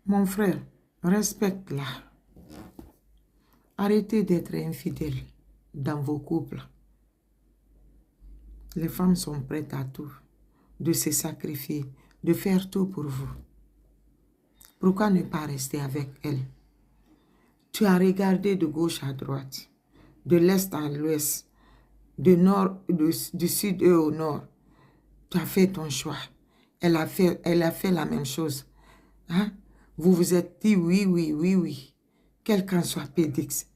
Mon frère, respecte-la. Arrêtez d'être infidèle dans vos couples. Les femmes sont prêtes à tout, de se sacrifier, de faire tout pour vous. Pourquoi ne pas rester avec elle? Tu as regardé de gauche à droite, de l'est à l'ouest, du sud et au nord. Tu as fait ton choix. Elle a fait la même chose. Hein? Vous vous êtes dit oui, oui, oui, oui. Quel qu'en soit Pédix.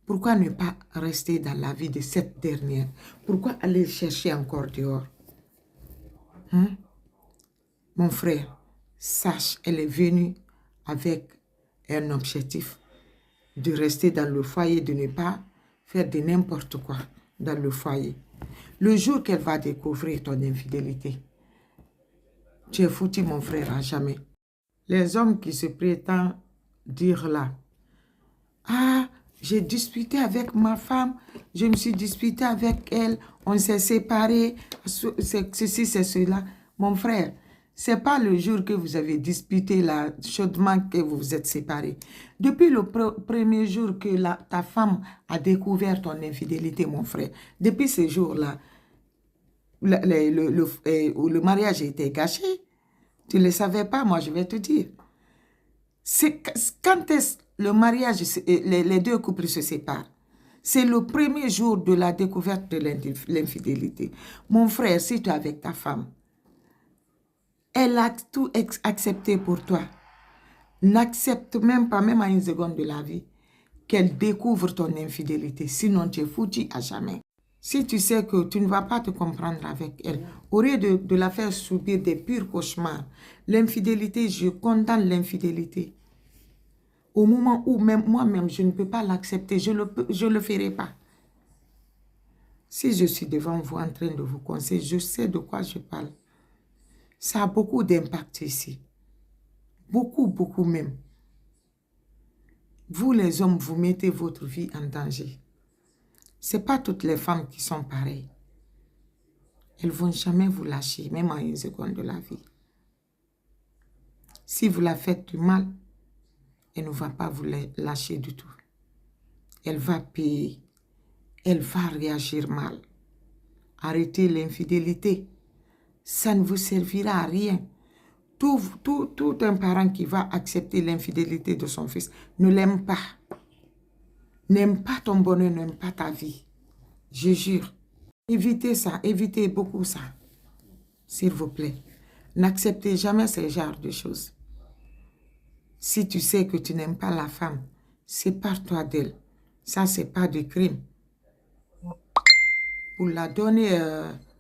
Pourquoi ne pas rester dans la vie de cette dernière? Pourquoi aller chercher encore dehors? Hein? Mon frère, sache, elle est venue avec un objectif de rester dans le foyer, de ne pas faire de n'importe quoi dans le foyer. Le jour qu'elle va découvrir ton infidélité, tu es foutu, mon frère, à jamais. Les hommes qui se prétendent dire là, ah, j'ai disputé avec ma femme, je me suis disputé avec elle, on s'est séparés, ceci, c'est cela. Mon frère, ce n'est pas le jour que vous avez disputé là, chaudement que vous vous êtes séparés. Depuis le premier jour que ta femme a découvert ton infidélité, mon frère, depuis ce jour-là, le mariage a été gâché. Tu ne le savais pas, moi je vais te dire. Quand est-ce le mariage, les deux couples se séparent? C'est le premier jour de la découverte de l'infidélité. Mon frère, si tu es avec ta femme, elle a tout accepté pour toi. N'accepte même pas, même à une seconde de la vie, qu'elle découvre ton infidélité. Sinon, tu es foutu à jamais. Si tu sais que tu ne vas pas te comprendre avec elle, au lieu de la faire subir des purs cauchemars, l'infidélité, je condamne l'infidélité. Au moment où même moi-même, je ne peux pas l'accepter, je ne le ferai pas. Si je suis devant vous en train de vous conseiller, je sais de quoi je parle. Ça a beaucoup d'impact ici. Beaucoup, beaucoup même. Vous, les hommes, vous mettez votre vie en danger. Ce n'est pas toutes les femmes qui sont pareilles. Elles ne vont jamais vous lâcher, même en une seconde de la vie. Si vous la faites du mal, elle ne va pas vous lâcher du tout. Elle va payer. Elle va réagir mal. Arrêtez l'infidélité. Ça ne vous servira à rien. Tout un parent qui va accepter l'infidélité de son fils ne l'aime pas. N'aime pas ton bonheur, n'aime pas ta vie. Je jure. Évitez ça, évitez beaucoup ça. S'il vous plaît. N'acceptez jamais ce genre de choses. Si tu sais que tu n'aimes pas la femme, sépare-toi d'elle. Ça, ce n'est pas de crime. Pour la donner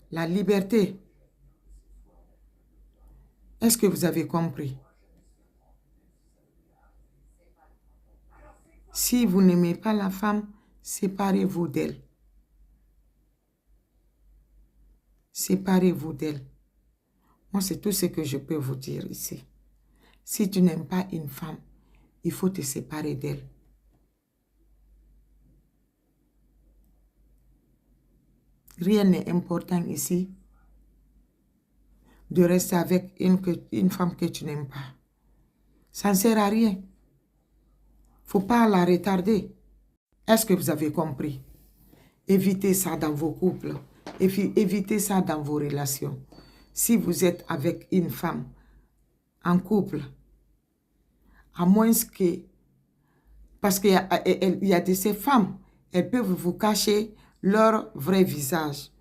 la liberté. Est-ce que vous avez compris? Si vous n'aimez pas la femme, séparez-vous d'elle. Séparez-vous d'elle. Moi, c'est tout ce que je peux vous dire ici. Si tu n'aimes pas une femme, il faut te séparer d'elle. Rien n'est important ici de rester avec une femme que tu n'aimes pas. Ça ne sert à rien. Il ne faut pas la retarder. Est-ce que vous avez compris? Évitez ça dans vos couples. Évitez ça dans vos relations. Si vous êtes avec une femme en couple, à moins que... Parce qu'il y a de ces femmes, elles peuvent vous cacher leur vrai visage.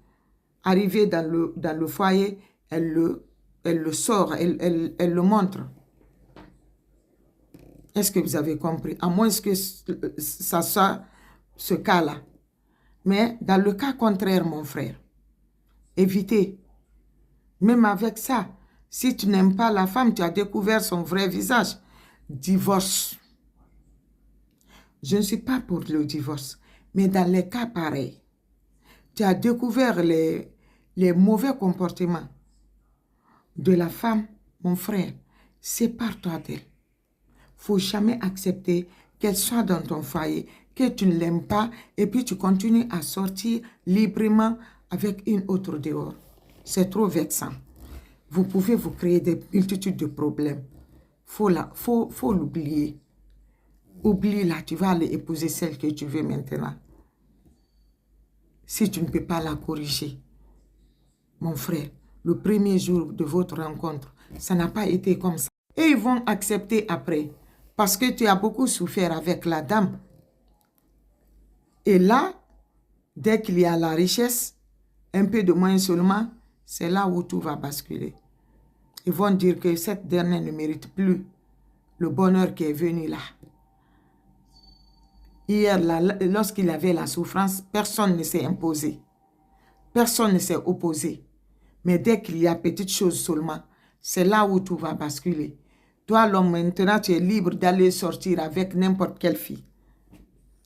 Arrivée dans le foyer, elle le sort, elle le montre. Est-ce que vous avez compris? À moins que ça soit ce cas-là. Mais dans le cas contraire, mon frère, évitez. Même avec ça, si tu n'aimes pas la femme, tu as découvert son vrai visage, divorce. Je ne suis pas pour le divorce, mais dans les cas pareils, tu as découvert les mauvais comportements de la femme, mon frère, sépare-toi d'elle. Il ne faut jamais accepter qu'elle soit dans ton foyer, que tu ne l'aimes pas, et puis tu continues à sortir librement avec une autre dehors. C'est trop vexant. Vous pouvez vous créer des multitudes de problèmes. faut l'oublier. Oublie-la, tu vas aller épouser celle que tu veux maintenant. Si tu ne peux pas la corriger, mon frère, le premier jour de votre rencontre, ça n'a pas été comme ça. Et ils vont accepter après, parce que tu as beaucoup souffert avec la dame. Et là, dès qu'il y a la richesse, un peu de moins seulement, c'est là où tout va basculer. Ils vont dire que cette dernière ne mérite plus le bonheur qui est venu là. Hier, lorsqu'il avait la souffrance, personne ne s'est imposé. Personne ne s'est opposé. Mais dès qu'il y a petite chose seulement, c'est là où tout va basculer. Toi, l'homme, maintenant, tu es libre d'aller sortir avec n'importe quelle fille,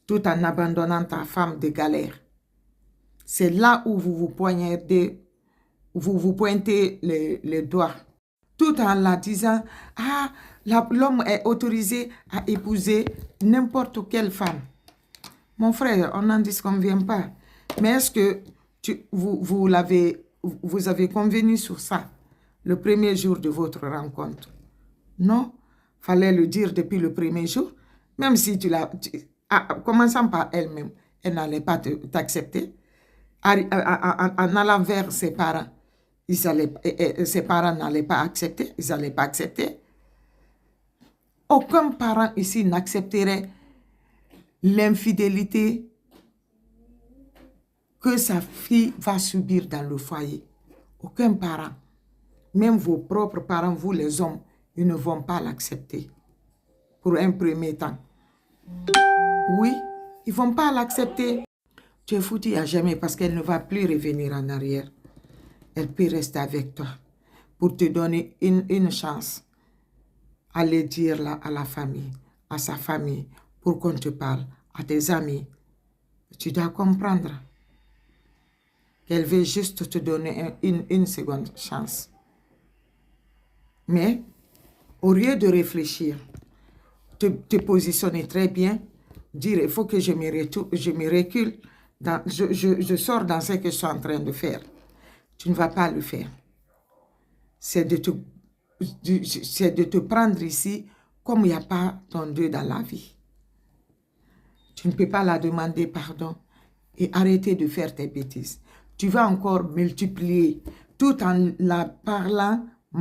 tout en abandonnant ta femme de galère. C'est là où vous vous pointez les doigts, tout en la disant, ah, l'homme est autorisé à épouser n'importe quelle femme. Mon frère, on n'en disconvient pas. Mais est-ce que vous avez convenu sur ça le premier jour de votre rencontre? Non, fallait le dire depuis le premier jour. Même si commençant par elle-même, elle n'allait pas t'accepter. En allant vers ses parents, ses parents n'allaient pas accepter, ils n'allaient pas accepter. Aucun parent ici n'accepterait l'infidélité que sa fille va subir dans le foyer. Aucun parent, même vos propres parents, vous les hommes, ils ne vont pas l'accepter pour un premier temps. Oui, ils ne vont pas l'accepter. Tu es foutu à jamais parce qu'elle ne va plus revenir en arrière. Elle peut rester avec toi pour te donner une chance. Aller dire là à la famille, à sa famille, pour qu'on te parle, à tes amis. Tu dois comprendre qu'elle veut juste te donner une seconde chance. Mais, au lieu de réfléchir, te positionner très bien, dire il faut que je me recule, je sors dans ce que je suis en train de faire. Tu ne vas pas le faire. C'est de te prendre ici comme il n'y a pas ton Dieu dans la vie. Tu ne peux pas la demander pardon et arrêter de faire tes bêtises. Tu vas encore multiplier tout en la parlant